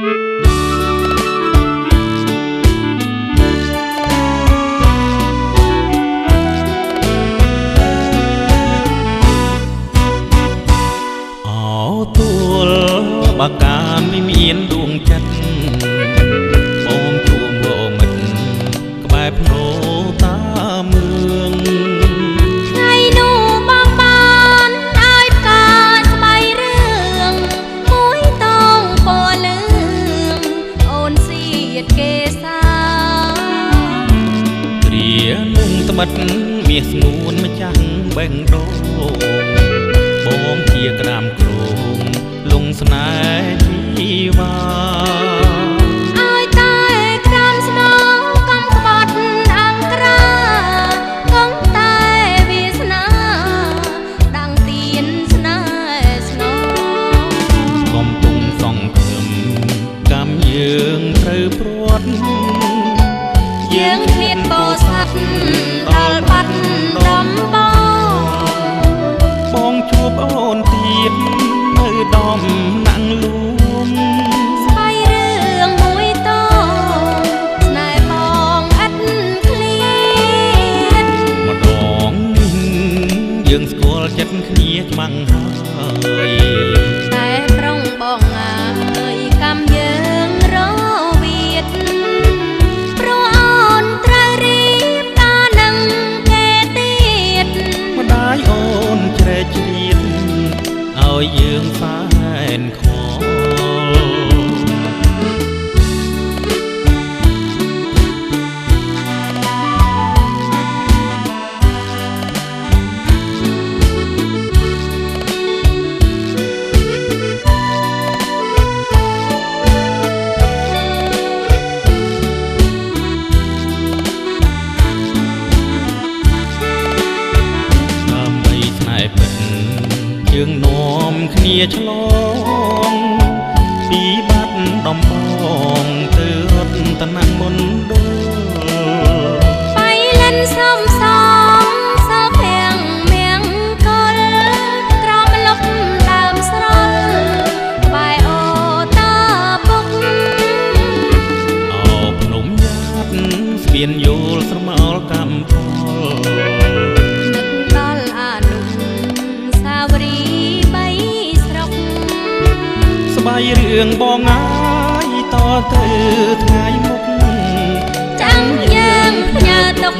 បាកាមិនមានដួងចិត្តបងជួងវមិត្តក្បែរភ្នោតាមមឿងថ្ងៃនោះបងបានឲ្យផ្កាស្បៃរឿងមួយតងពណ៌លឿងអូនសៀតគេសាគ្រានឹងត្មិតមាសស្ងួនម្ចាំងបេងដូងបងជាក្តាមគ្រងលងស្នេហ៍ជីវ៉ាឲ្យតែក្តាមស្នោកំក្បត់អង្ក្រាគង់តែវាសនាដាំងទៀនស្នេហ៍ស្នងកំពុងសង្ឃឹមកម្មយើងត្រូវព្រាត់យើងឃ្លាតបោស័ព្ទដល់បាត់ដំបងជួបអូនទៀតនៅដំណាំងលួងស្បៃរឿងមួយតស្នេហ៍បងឥតឃ្លាតម្ដងនេះយើងស្គាល់ចិត្តគ្នាច្បាំងហើយតែប្រុងបងអើយកម្មយើងរវិតព្រោះអូនត្រូវរៀបការនឹងគេទៀតម្ដាយអូនជ្រែកជ្រៀតឲ្យយើងសែនខយើងនាំគ្នាឆ្លងពីបាត់ដំបងទៅរតនមណ្ឌលបៃលិនសំសងសោភាំងមង្គលក្រមលុបដើមស្រល់បែអូតាពុកអោភ្នំយ៉ាតស្ពានយល់ស្រមោលកម្មផលស្បៃរឿងបងអាយតទៅថ្ងៃមុខចាំយើងផ្ញើទុក